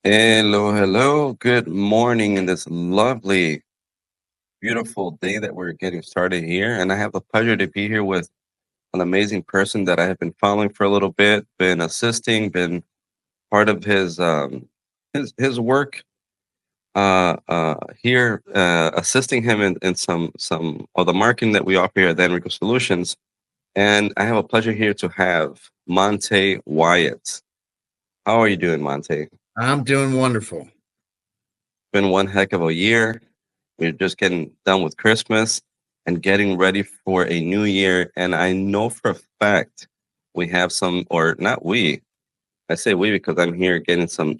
Hello, hello. Good morning in this lovely, beautiful day that we're getting started here. And I have the pleasure to be here with an amazing person that I have been following for a little bit, been assisting, been part of his work here, assisting him in some of the marketing that we offer here at the Enrico Solutions. And I have a pleasure here to have Monte Wyatt. How are you doing, Monte? I'm doing wonderful. Been one heck of a year. We're just getting done with Christmas and getting ready for a new year. And I know for a fact we have some, or not we. I say we because I'm here getting some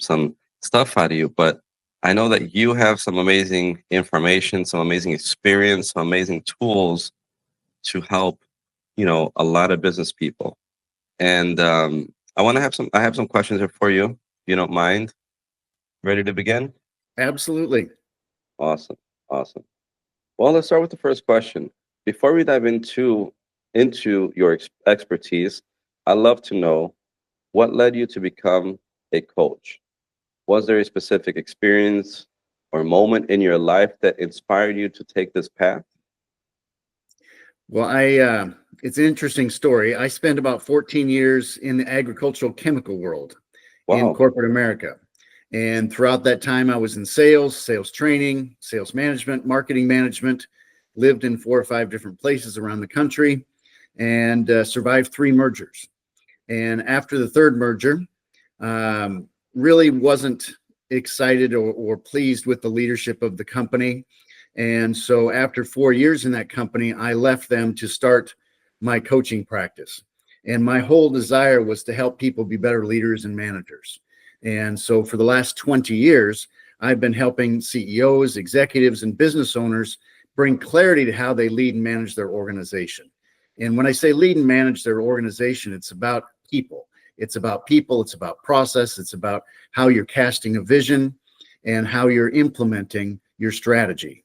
stuff out of you. But I know that you have some amazing information, some amazing experience, some amazing tools to help, a lot of business people. And I have some questions here for you. If you don't mind. Ready to begin? Absolutely. Awesome. Awesome. Well, let's start with the first question. Before we dive into your expertise, I'd love to know what led you to become a coach. Was there a specific experience or moment in your life that inspired you to take this path? Well, it's an interesting story. I spent about 14 years in the agricultural chemical world in Wow. corporate America. And throughout that time, I was in sales, sales training, sales management, marketing management, lived in 4 or 5 different places around the country, and survived 3 mergers. And after the third merger, really wasn't excited or pleased with the leadership of the company. And so after 4 years in that company, I left them to start my coaching practice. And my whole desire was to help people be better leaders and managers. And so for the last 20 years, I've been helping CEOs, executives, and business owners bring clarity to how they lead and manage their organization. And when I say lead and manage their organization, it's about people. It's about people, it's about process, it's about how you're casting a vision and how you're implementing your strategy.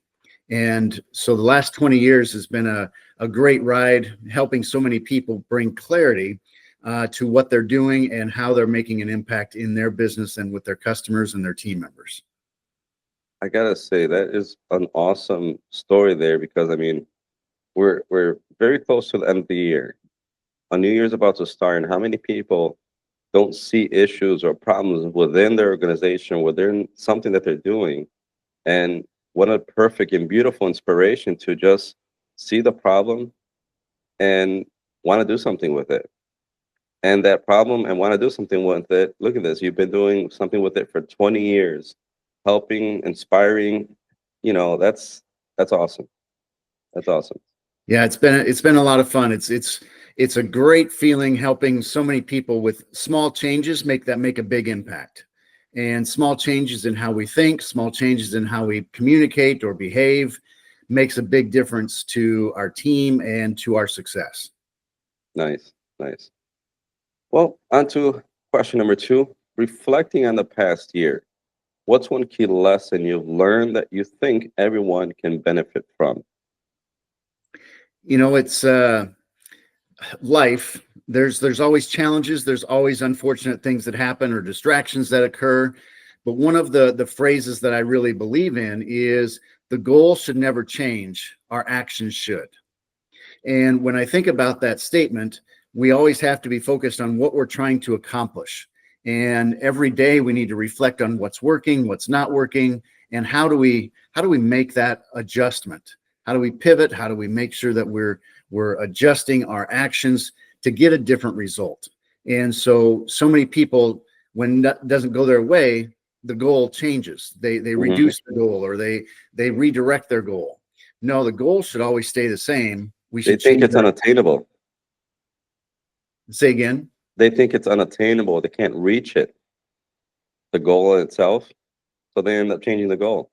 And so the last 20 years has been a great ride, helping so many people bring clarity to what they're doing and how they're making an impact in their business and with their customers and their team members. I gotta say that is an awesome story there because I mean we're very close to the end of the year. A new year's about to start, and how many people don't see issues or problems within their organization, within something that they're doing. And what a perfect and beautiful inspiration to just see the problem and want to do something with it. And that problem and want to do something with it. Look at this. You've been doing something with it for 20 years, helping, inspiring. That's awesome. That's awesome. Yeah, it's been a lot of fun. It's a great feeling helping so many people with small changes make a big impact. And small changes in how we think, small changes in how we communicate or behave makes a big difference to our team and to our success. Nice. Nice. Well, on to question number two. Reflecting on the past year, what's one key lesson you've learned that you think everyone can benefit from? It's life. There's always challenges, there's always unfortunate things that happen or distractions that occur. But one of the phrases that I really believe in is the goal should never change, our actions should. And when I think about that statement, we always have to be focused on what we're trying to accomplish. And every day we need to reflect on what's working, what's not working, and how do we make that adjustment? How do we pivot? How do we make sure that we're adjusting our actions to get a different result? And so many people, when that doesn't go their way, the goal changes. They Hmm. reduce the goal or they redirect their goal. No, the goal should always stay the same. We They should think change it's our. unattainable. Say again. They think it's unattainable. They can't reach it, the goal itself. So they end up changing the goal.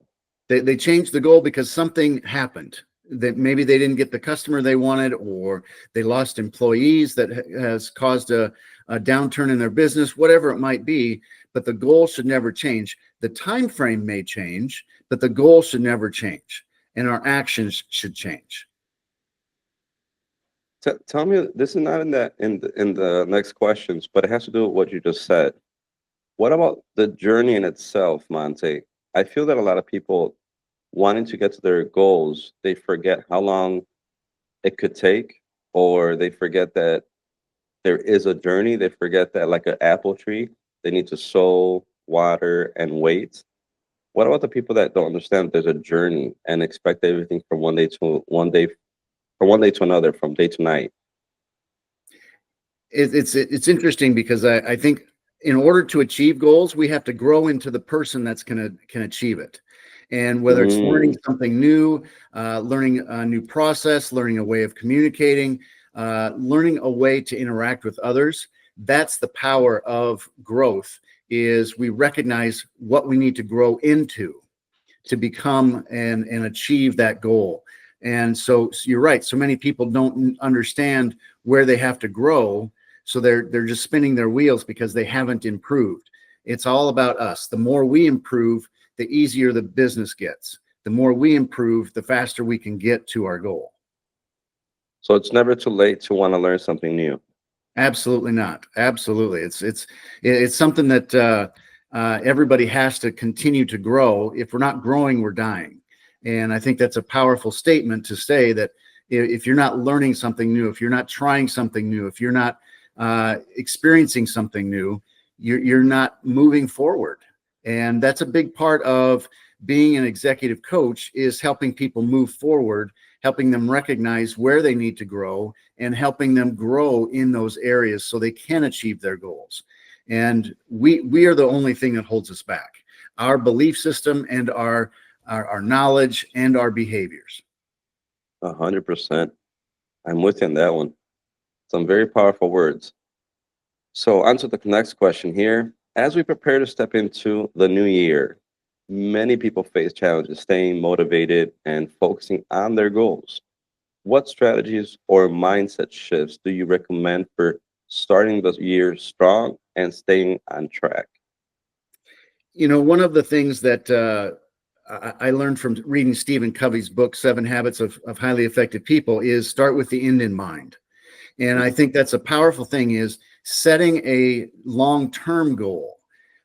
They changed the goal because something happened that maybe they didn't get the customer they wanted, or they lost employees that has caused a downturn in their business, whatever it might be. But the goal should never change. The time frame may change, but the goal should never change, and our actions should change. Tell me, this is not in the next questions, but it has to do with what you just said. What about the journey in itself, Monte? I feel that a lot of people wanting to get to their goals, they forget how long it could take, or they forget that there is a journey. They forget that, like an apple tree, they need to sow, water, and wait. What about the people that don't understand there's a journey and expect everything from one day to another, from day to night? It's interesting because I think in order to achieve goals, we have to grow into the person that's can achieve it. And whether it's learning Mm, something new, learning a new process, learning a way of communicating, learning a way to interact with others, that's the power of growth. Is we recognize what we need to grow into to become and achieve that goal. And so you're right. So many people don't understand where they have to grow. So they're just spinning their wheels because they haven't improved. It's all about us. The more we improve, the easier the business gets. The more we improve, the faster we can get to our goal. so it's never too late to want to learn something new. Absolutely not. Absolutely. It's something that everybody has to continue to grow. If we're not growing, we're dying. And I think that's a powerful statement to say that if you're not learning something new, if you're not trying something new, if you're not experiencing something new, you're not moving forward. And that's a big part of being an executive coach, is helping people move forward, helping them recognize where they need to grow, and helping them grow in those areas so they can achieve their goals. And we are the only thing that holds us back: our belief system and our knowledge and our behaviors. 100%. I'm with you on that one. Some very powerful words. So, on to the next question here. As we prepare to step into the new year, many people face challenges staying motivated and focusing on their goals. What strategies or mindset shifts do you recommend for starting the year strong and staying on track? One of the things that I learned from reading Stephen Covey's book, Seven Habits of Highly Effective People, is start with the end in mind. And I think that's a powerful thing, is setting a long-term goal.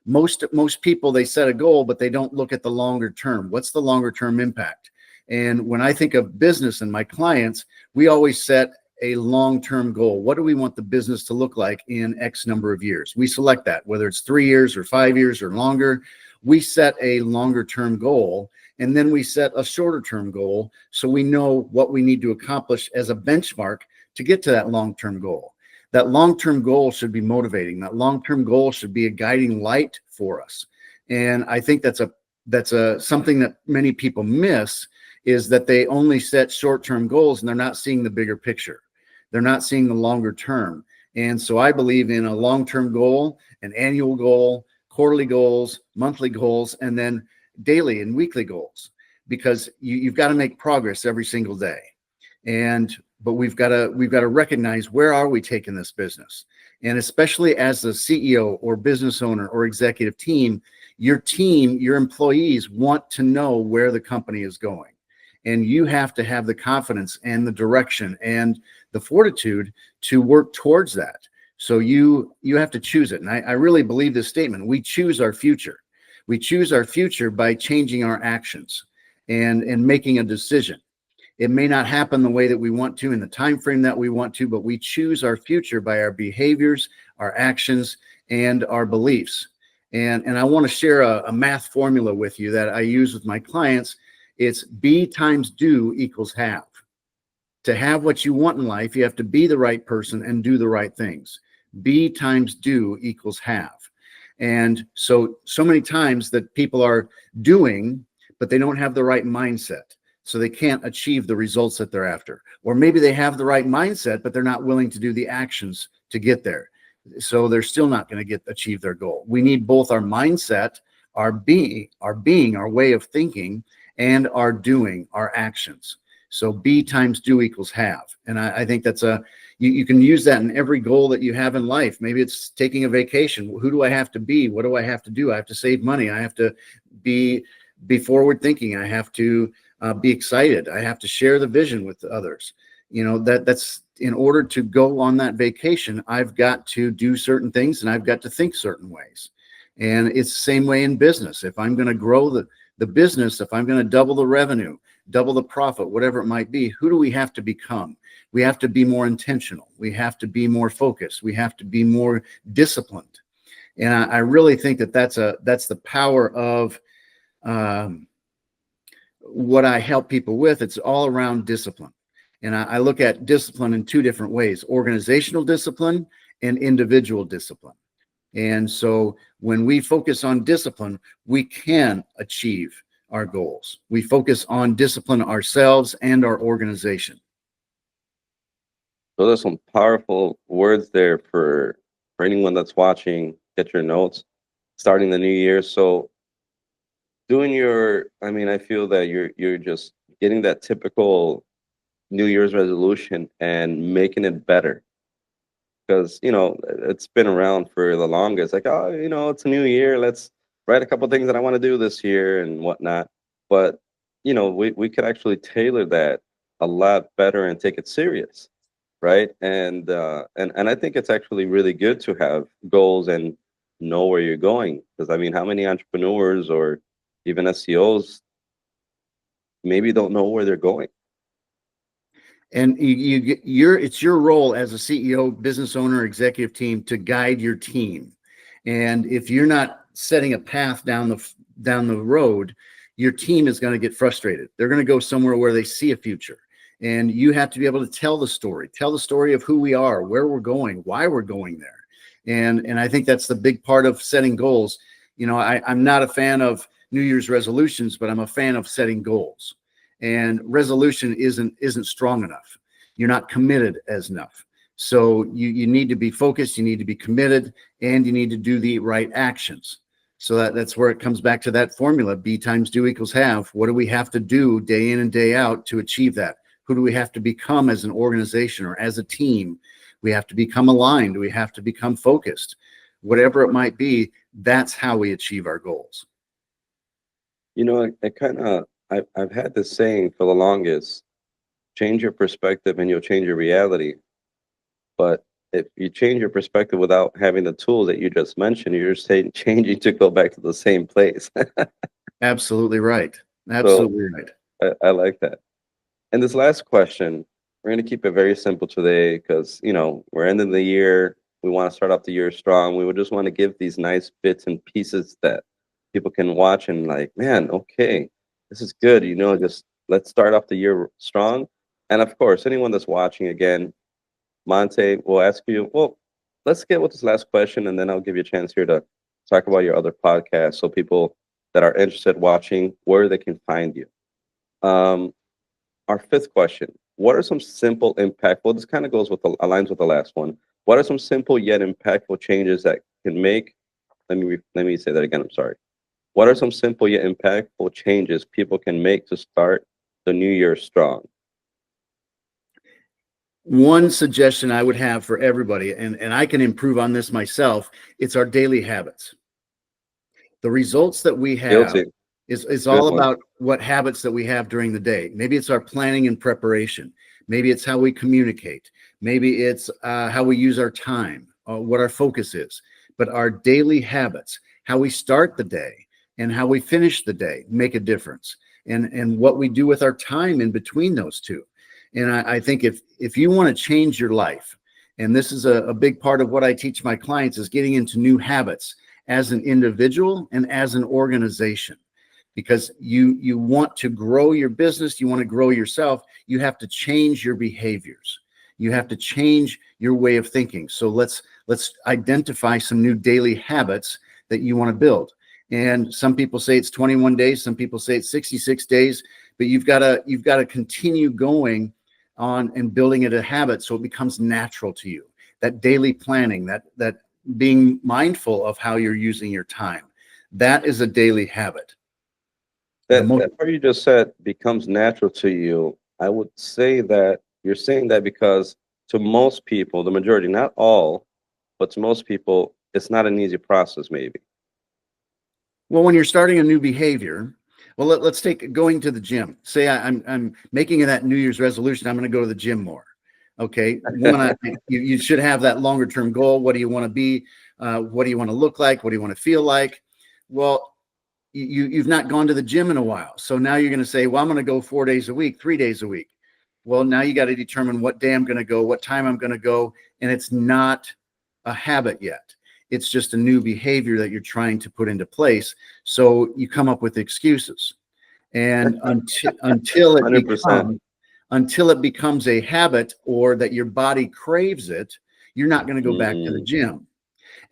Most people, they set a goal, but they don't look at the longer term. What's the longer term impact? And when I think of business and my clients, we always set a long-term goal. What do we want the business to look like in X number of years? We select that, whether it's 3 years or 5 years or longer. We set a longer term goal, and then we set a shorter term goal, so we know what we need to accomplish as a benchmark to get to that long-term goal. That long-term goal should be motivating. That long-term goal should be a guiding light for us. And I think that's a something that many people miss, is that they only set short-term goals and they're not seeing the bigger picture. They're not seeing the longer term. And so I believe in a long-term goal, an annual goal, quarterly goals, monthly goals, and then daily and weekly goals, because you've got to make progress every single day. But we've got to recognize, where are we taking this business? And especially as the CEO or business owner or executive team, your employees want to know where the company is going. And you have to have the confidence and the direction and the fortitude to work towards that. So you have to choose it. And I really believe this statement: we choose our future. We choose our future by changing our actions and making a decision. It may not happen the way that we want to in the time frame that we want to, but we choose our future by our behaviors, our actions, and our beliefs. And I want to share a math formula with you that I use with my clients. It's be times do equals have. To have what you want in life, you have to be the right person and do the right things. Be times do equals have. And so many times that people are doing, but they don't have the right mindset. So they can't achieve the results that they're after. Or maybe they have the right mindset, but they're not willing to do the actions to get there. So they're still not going to achieve their goal. We need both our mindset, our being, our way of thinking, and our doing, our actions. So be times do equals have. And I think that's you can use that in every goal that you have in life. Maybe it's taking a vacation. Who do I have to be? What do I have to do? I have to save money. I have to be forward thinking. I have to be excited. I have to share the vision with others. That's in order to go on that vacation, I've got to do certain things and I've got to think certain ways. And it's the same way in business. If I'm going to grow the business, if I'm going to double the revenue, double the profit, whatever it might be, who do we have to become? We have to be more intentional. We have to be more focused. We have to be more disciplined. And I really think that that's the power of what I help people with. It's all around discipline. And I look at discipline in two different ways: organizational discipline and individual discipline. And so when we focus on discipline, we can achieve our goals. We focus on discipline ourselves and our organization. Those are some powerful words there for anyone that's watching. Get your notes. Starting the new year. So doing I mean, I feel that you're just getting that typical New Year's resolution and making it better. Because, it's been around for the longest. Like, oh, it's a new year. Let's write a couple things that I want to do this year and whatnot. But, we could actually tailor that a lot better and take it serious, right? And I think it's actually really good to have goals and know where you're going. Because I mean, how many entrepreneurs or even SEOs maybe don't know where they're going? And it's your role as a CEO, business owner, executive team to guide your team. And if you're not setting a path down the road, your team is going to get frustrated. They're going to go somewhere where they see a future. And you have to be able to tell the story of who we are, where we're going, why we're going there. And I think that's the big part of setting goals. I'm not a fan of New Year's resolutions, but I'm a fan of setting goals. And resolution isn't strong enough. You're not committed as enough. So you need to be focused, you need to be committed, and you need to do the right actions. So that's where it comes back to that formula: B times do equals have. What do we have to do day in and day out to achieve that? Who do we have to become as an organization or as a team? We have to become aligned. We have to become focused. Whatever it might be, that's how we achieve our goals. I've had this saying for the longest: change your perspective and you'll change your reality. But if you change your perspective without having the tools that you just mentioned, you're saying changing to go back to the same place. Absolutely right. Absolutely right. I like that. And this last question, we're going to keep it very simple today because, we're ending the year. We want to start off the year strong. We would just want to give these nice bits and pieces that people can watch and like, man, okay, this is good. Just let's start off the year strong. And of course, anyone that's watching, again, Monte will ask you, well, let's get with this last question, and then I'll give you a chance here to talk about your other podcasts so people that are interested watching, where they can find you. Our fifth question: what are some simple, impactful? This kind of aligns with the last one. What are some simple yet impactful changes that can make? Let me say that again. I'm sorry. What are some simple yet impactful changes people can make to start the new year strong? One suggestion I would have for everybody, and I can improve on this myself, it's our daily habits. The results that we have Guilty. is Good all one. about what habits that we have during the day. Maybe it's our planning and preparation. Maybe it's how we communicate. Maybe it's how we use our time, what our focus is. But our daily habits, how we start the day and how we finish the day, make a difference. And what we do with our time in between those two. And I think if you want to change your life, and this is a big part of what I teach my clients, is getting into new habits as an individual and as an organization. Because you want to grow your business, you want to grow yourself, you have to change your behaviors. You have to change your way of thinking. So let's identify some new daily habits that you want to build. And some people say it's 21 days, some people say it's 66 days, but you've got to continue going on and building it a habit so it becomes natural to you. That daily planning, that being mindful of how you're using your time, that is a daily habit. That part you just said becomes natural to you. I would say that you're saying that because to most people, the majority, not all, but to most people, it's not an easy process, maybe. Well, when you're starting a new behavior, well, let's take going to the gym. Say I'm making that New Year's resolution, I'm going to go to the gym more. Okay. One, you should have that longer term goal. What do you want to be? What do you want to look like? What do you want to feel like? Well, you've not gone to the gym in a while. So now you're going to say, well, I'm going to go 4 days a week, 3 days a week. Well, now you got to determine what day I'm going to go, what time I'm going to go. And it's not a habit yet. It's just a new behavior that you're trying to put into place. So you come up with excuses. And until it 100%. becomes a habit, or that your body craves it, you're not going to go back to the Mm, gym.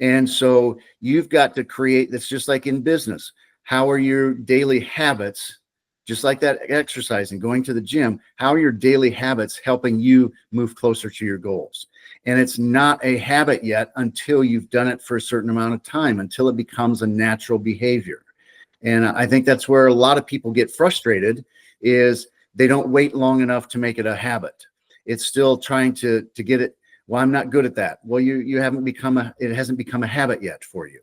And so you've got to create this, just like in business. How are your daily habits, just like that exercising, going to the gym, how are your daily habits helping you move closer to your goals? And it's not a habit yet until you've done it for a certain amount of time, until it becomes a natural behavior. And I think that's where a lot of people get frustrated, is they don't wait long enough to make it a habit. It's still trying to get it. Well, I'm not good at that. Well, you haven't become it hasn't become a habit yet for you.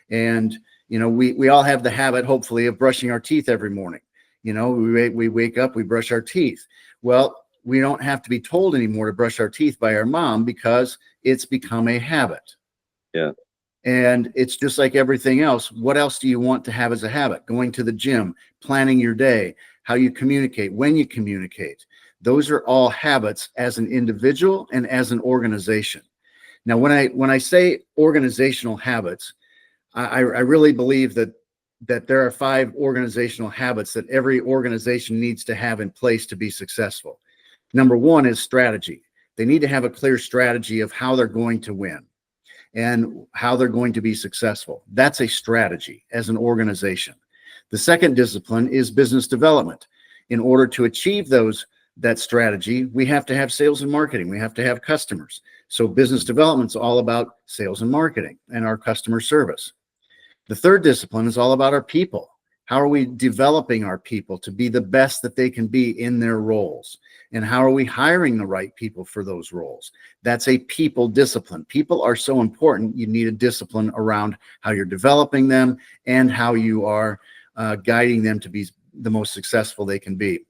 And, we all have the habit, hopefully, of brushing our teeth every morning. We wake up, we brush our teeth. Well, we don't have to be told anymore to brush our teeth by our mom, because it's become a habit. yeah. And it's just like everything else. What else do you want to have as a habit? Going to the gym, planning your day, how you communicate, when you communicate. Those are all habits as an individual and as an organization. Now, when I say organizational habits, I really believe that there are 5 organizational habits that every organization needs to have in place to be successful. Number 1 is strategy. They need to have a clear strategy of how they're going to win and how they're going to be successful. That's a strategy as an organization. The second discipline is business development. In order to achieve that strategy, we have to have sales and marketing. We have to have customers. So business development is all about sales and marketing and our customer service. The third discipline is all about our people. How are we developing our people to be the best that they can be in their roles? And how are we hiring the right people for those roles? That's a people discipline. People are so important. You need a discipline around how you're developing them and how you are guiding them to be the most successful they can be.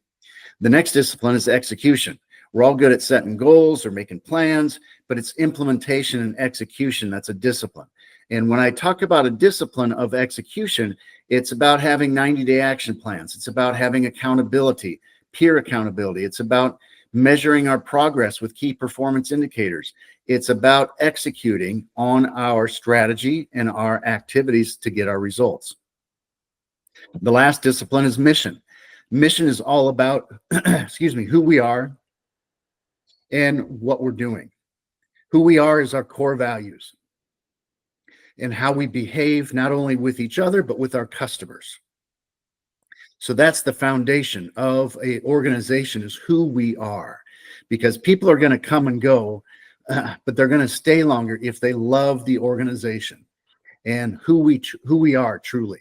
The next discipline is execution. We're all good at setting goals or making plans, but it's implementation and execution that's a discipline. And when I talk about a discipline of execution, it's about having 90-day action plans. It's about having accountability, peer accountability. It's about measuring our progress with key performance indicators. It's about executing on our strategy and our activities to get our results. The last discipline is mission. Mission is all about, who we are and what we're doing. Who we are is our core values and how we behave, not only with each other, but with our customers. So that's the foundation of an organization, is who we are, because people are going to come and go, but they're going to stay longer if they love the organization and who we are truly.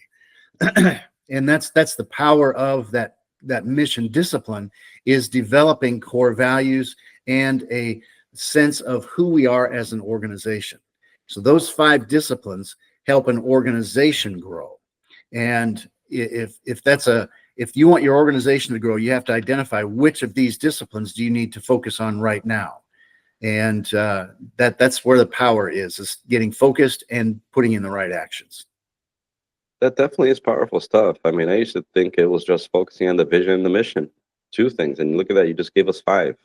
And that's the power of that mission discipline, is developing core values and a sense of who we are as an organization. So those 5 disciplines help an organization grow. And if you want your organization to grow, you have to identify which of these disciplines do you need to focus on right now. And that's where the power is getting focused and putting in the right actions. That definitely is powerful stuff. I mean, I used to think it was just focusing on the vision and the mission, 2 things. And look at that, you just gave us 5.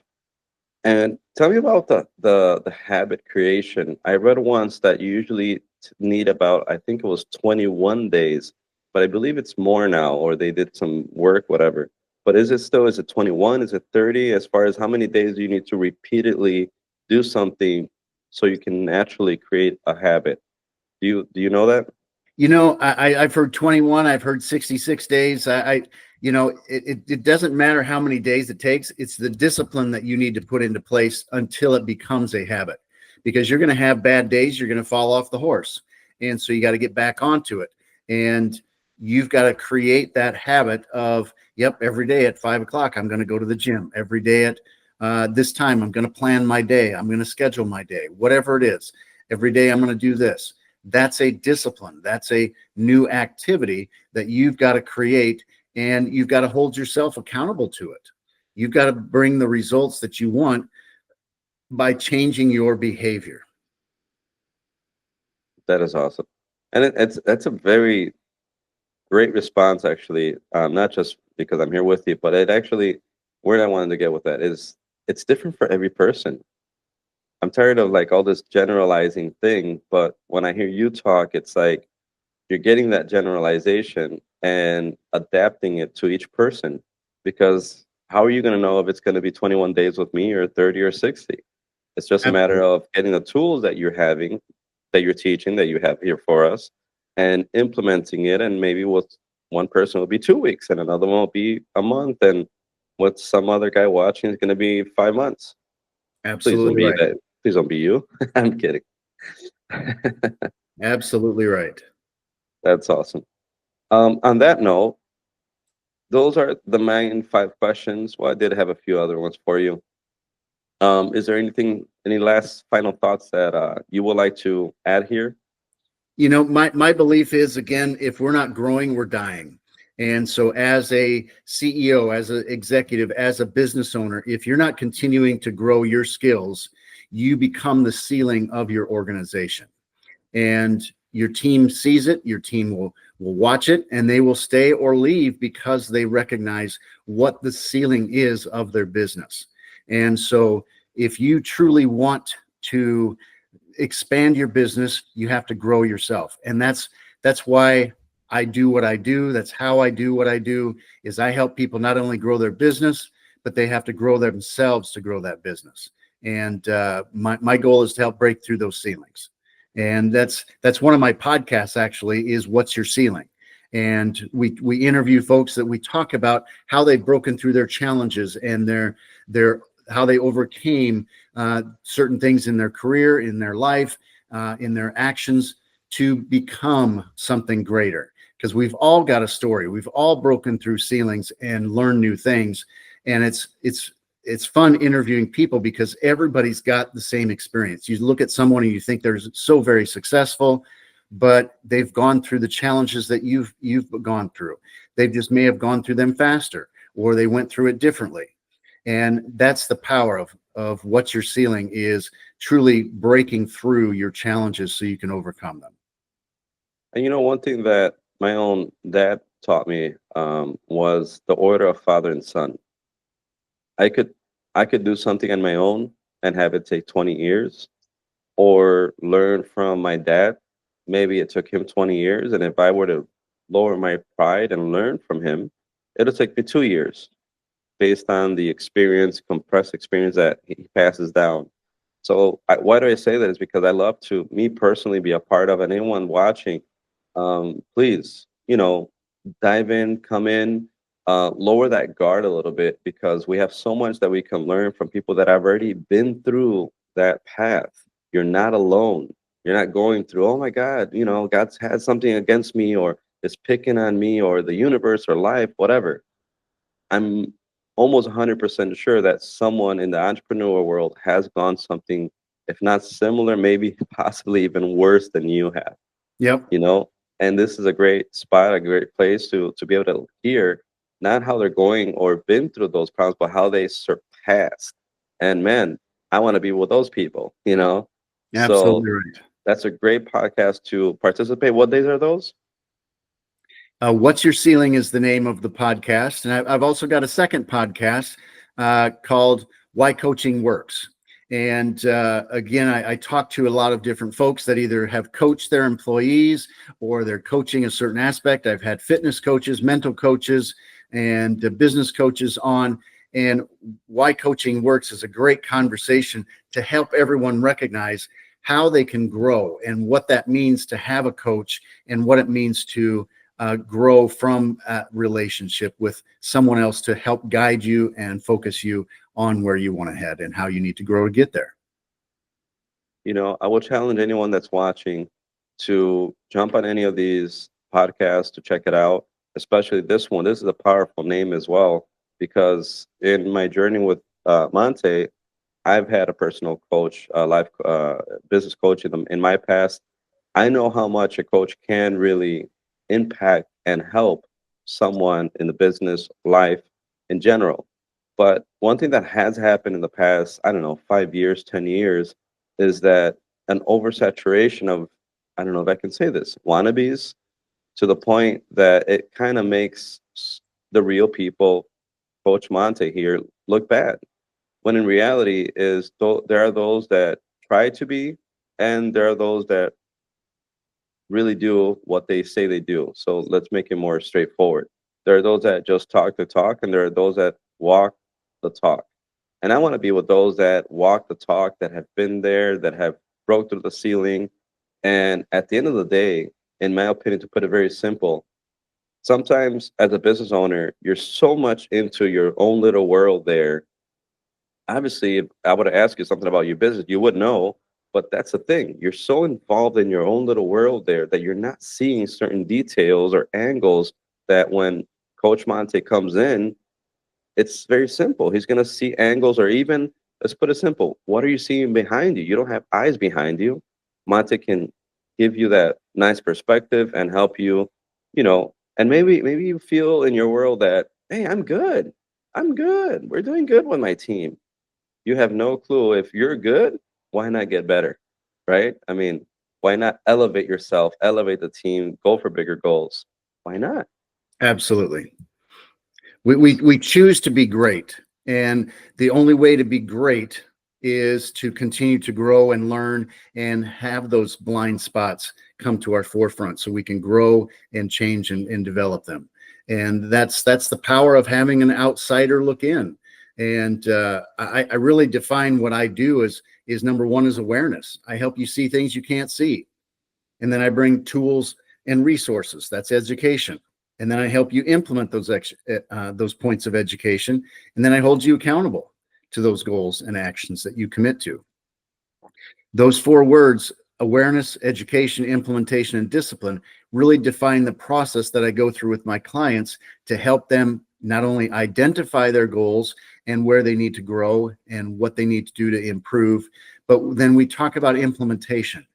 And tell me about the habit creation. I read once that you usually need about, I think it was 21 days, but I believe it's more now, or they did some work, whatever. But is it 21? Is it 30? As far as how many days do you need to repeatedly do something so you can naturally create a habit? Do you know that? I've heard 21, I've heard 66 days. It doesn't matter how many days it takes. It's the discipline that you need to put into place until it becomes a habit, because you're going to have bad days. You're going to fall off the horse. And so you got to get back onto it. And you've got to create that habit of, every day at 5 o'clock, I'm going to go to the gym. Every day at this time, I'm going to plan my day. I'm going to schedule my day, whatever it is. Every day I'm going to do this. That's a discipline. That's a new activity that you've got to create, and you've got to hold yourself accountable to it. You've got to bring the results that you want By changing your behavior. That is awesome. And that's a very great response, actually. Not just because I'm here with you, but it actually, where I wanted to get with that is it's different for every person. I'm tired of like all this generalizing thing, but when I hear you talk, it's like you're getting that generalization and adapting it to each person. Because how are you going to know if it's going to be 21 days with me or 30 or 60? It's just a matter Absolutely. of getting the tools that you're having, that you're teaching, that you have here for us, and implementing it. And maybe with one person will be 2 weeks, and another one will be a month, and with some other guy watching, it's going to be 5 months. Please don't Absolutely be right. that. Please don't be you. I'm kidding. Absolutely right. That's awesome. On that note, those are the main 5 questions. Well, I did have a few other ones for you. Is there anything, any last final thoughts that you would like to add here? My belief is, again, if we're not growing, we're dying. And so as a CEO, as an executive, as a business owner, if you're not continuing to grow your skills, you become the ceiling of your organization. And your team sees it, your team will watch it, and they will stay or leave because they recognize what the ceiling is of their business. And so if you truly want to expand your business, you have to grow yourself. And that's why I do what I do. That's how I do what I do, is I help people not only grow their business, but they have to grow themselves to grow that business. And my goal is to help break through those ceilings. And that's one of my podcasts, actually, is What's Your Ceiling? And we interview folks that we talk about how they've broken through their challenges and their how they overcame certain things in their career, in their life, in their actions, to become something greater. Because we've all got a story. We've all broken through ceilings and learned new things. And it's fun interviewing people because everybody's got the same experience. You look at someone and you think they're so very successful, but they've gone through the challenges that you've gone through. They just may have gone through them faster, or they went through it differently. And that's the power of What's Your Ceiling, is truly breaking through your challenges so you can overcome them. And one thing that my own dad taught me was the order of father and son. I could I could do something on my own and have it take 20 years, or learn from my dad. Maybe it took him 20 years, and if I were to lower my pride and learn from him, it'll take me 2 years based on the experience, compressed experience that he passes down. So why do I say that? Is because I love to, me personally, be a part of, and anyone watching, please, dive in, come in, lower that guard a little bit, because we have so much that we can learn from people that have already been through that path. You're not alone. You're not going through, oh my God, God's had something against me, or is picking on me, or the universe, or life, whatever. I'm almost 100% sure that someone in the entrepreneur world has gone something, if not similar, maybe possibly even worse than you have, Yep. you know? And this is a great spot, a great place to be able to hear not how they're going or been through those problems, but how they surpassed. And man, I want to be with those people. So Absolutely right. that's a great podcast to participate. What days are those? What's Your Ceiling is the name of the podcast. And I've also got a second podcast called Why Coaching Works. And again, I talk to a lot of different folks that either have coached their employees or they're coaching a certain aspect. I've had fitness coaches, mental coaches, and business coaches on. And Why Coaching Works is a great conversation to help everyone recognize how they can grow and what that means to have a coach, and what it means to grow from a relationship with someone else to help guide you and focus you on where you want to head and how you need to grow to get there. I will challenge anyone that's watching to jump on any of these podcasts to check it out, especially this one. This is a powerful name as well, because in my journey with Monte, I've had a personal coach, life business coach in my past. I know how much a coach can really impact and help someone in the business life in general. But one thing that has happened in the past, I don't know, 5 years, 10 years, is that an oversaturation of, I don't know if I can say this, wannabes, to the point that it kind of makes the real people, Coach Monte here, look bad. When in reality is there are those that try to be, and there are those that really do what they say they do. So let's make it more straightforward. There are those that just talk the talk, and there are those that walk the talk. And I want to be with those that walk the talk, that have been there, that have broke through the ceiling. And at the end of the day, in my opinion, to put it very simple, sometimes as a business owner, you're so much into your own little world there. Obviously, if I would ask you something about your business, you would know. But that's the thing. You're so involved in your own little world there that you're not seeing certain details or angles that when Coach Monte comes in, it's very simple. He's going to see angles, or even, let's put it simple. What are you seeing behind you? You don't have eyes behind you. Monte can give you that nice perspective and help you, and maybe you feel in your world that, hey, I'm good. I'm good. We're doing good with my team. You have no clue. If you're good, why not get better? Right? I mean, why not elevate yourself, elevate the team, go for bigger goals? Why not? Absolutely. We choose to be great. And the only way to be great is to continue to grow and learn and have those blind spots come to our forefront so we can grow and change and develop them. And that's the power of having an outsider look in. And I really define what I do is number one is awareness. I help you see things you can't see. And then I bring tools and resources. That's education. And then I help you implement those points of education. And then I hold you accountable to those goals and actions that you commit to. Those four words, awareness, education, implementation, and discipline, really define the process that I go through with my clients to help them not only identify their goals and where they need to grow and what they need to do to improve, but then we talk about implementation.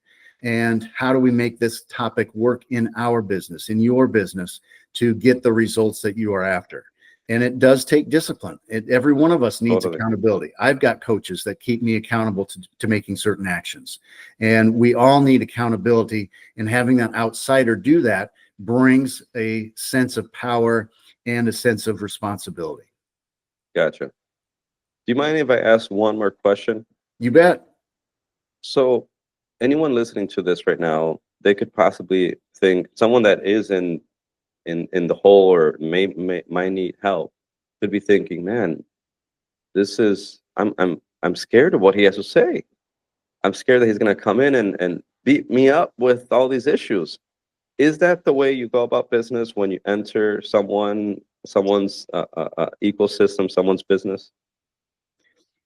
And how do we make this topic work in our business, in your business, to get the results that you are after? And it does take discipline. Every one of us needs accountability. I've got coaches that keep me accountable to making certain actions. And we all need accountability. And having that outsider do that brings a sense of power and a sense of responsibility. Gotcha. Do you mind if I ask one more question? You bet. So anyone listening to this right now, they could possibly think someone that is in the hole or might need help could be thinking, man, this is I'm scared of what he has to say. I'm scared that he's gonna come in and beat me up with all these issues. Is that the way you go about business when you enter someone's ecosystem, someone's business?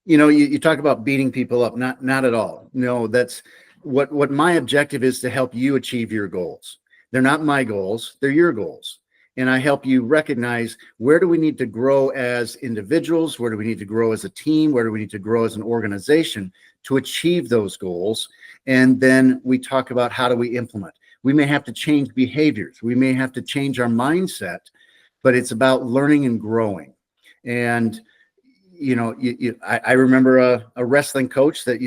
You talk about beating people up. Not at all. No, that's what my objective is, to help you achieve your goals. They're not my goals, they're your goals. And I help you recognize, where do we need to grow as individuals? Where do we need to grow as a team? Where do we need to grow as an organization to achieve those goals? And then we talk about, how do we implement? We may have to change behaviors. We may have to change our mindset, but it's about learning and growing. And I remember a wrestling coach that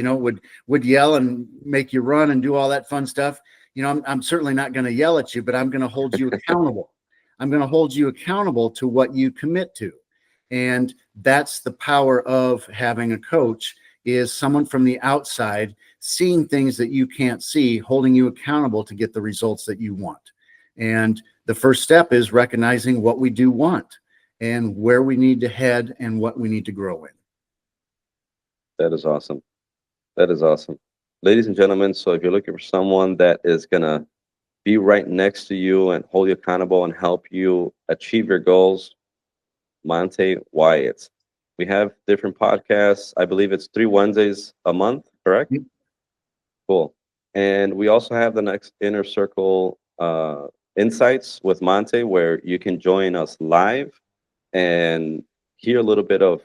would yell and make you run and do all that fun stuff. I'm certainly not going to yell at you, but I'm going to hold you accountable. I'm going to hold you accountable to what you commit to. And that's the power of having a coach, is someone from the outside seeing things that you can't see, holding you accountable to get the results that you want. And the first step is recognizing what we do want and where we need to head and what we need to grow in. That is awesome. That is awesome. Ladies and gentlemen, so if you're looking for someone that is going to be right next to you and hold you accountable and help you achieve your goals, Monte Wyatt. We have different podcasts. I believe it's 3 Wednesdays a month, correct? Yep. Cool. And we also have the next Inner Circle Insights with Monte, where you can join us live and hear a little bit of,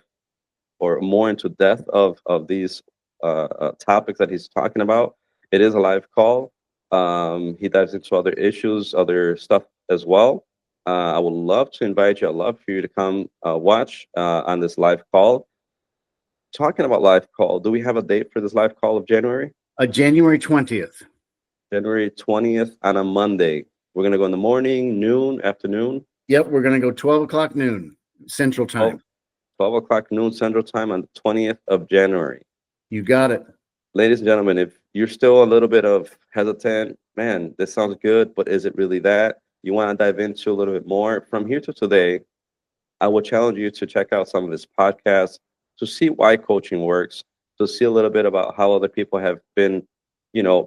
or more into depth of these topics that he's talking about. It is a live call. He dives into other issues, other stuff as well. I would love to invite you. I'd love for you to come watch on this live call. Talking about live call, do we have a date for this live call of January? January 20th. January 20th on a Monday. We're going to go in the morning, noon, afternoon. Yep, we're going to go 12 o'clock noon Central Time. 12 o'clock noon Central Time on the 20th of January. You got it. Ladies and gentlemen, if you're still a little bit of hesitant, man, this sounds good, but is it really that? You want to dive into a little bit more from here to today, I would challenge you to check out some of his podcasts to see why coaching works, to see a little bit about how other people have been,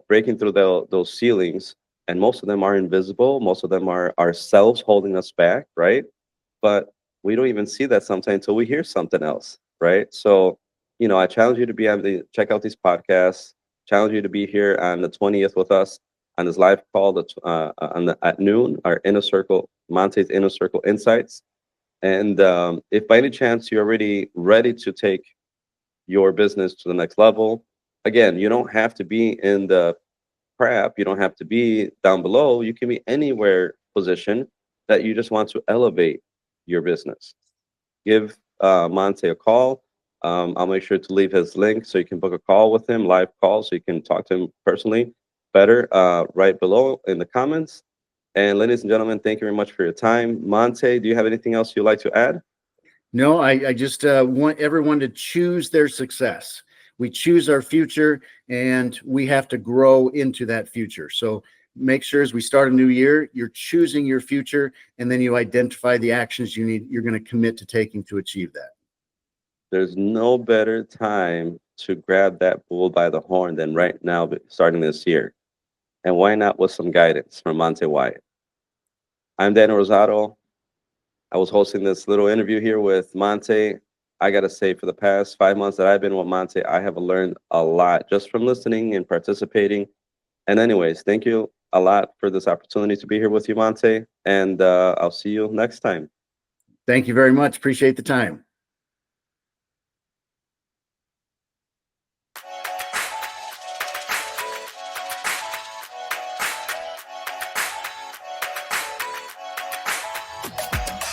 breaking through those ceilings. And most of them are invisible. Most of them are ourselves holding us back, right? But we don't even see that sometimes until we hear something else, right? So, I challenge you to be able to check out these podcasts, challenge you to be here on the 20th with us on this live call at noon, our Inner Circle, Monte's Inner Circle Insights. And if by any chance you're already ready to take your business to the next level, again, you don't have to be in the crap. You don't have to be down below. You can be anywhere position that you just want to elevate your business. Give Monte a call. I'll make sure to leave his link so you can book a call with him, live call, so you can talk to him personally better right below in the comments. And ladies and gentlemen, thank you very much for your time. Monte, do you have anything else you'd like to add? No, I just want everyone to choose their success. We choose our future, and we have to grow into that future. So make sure as we start a new year, you're choosing your future, and then you identify the actions you're going to commit to taking to achieve that. There's no better time to grab that bull by the horn than right now, starting this year. And why not with some guidance from Monte Wyatt? I'm Dan Rosado. I was hosting this little interview here with Monte. I got to say, for the past 5 months that I've been with Monte, I have learned a lot just from listening and participating. And anyways, thank you a lot for this opportunity to be here with you, Monte. And I'll see you next time. Thank you very much. Appreciate the time.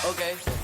Okay.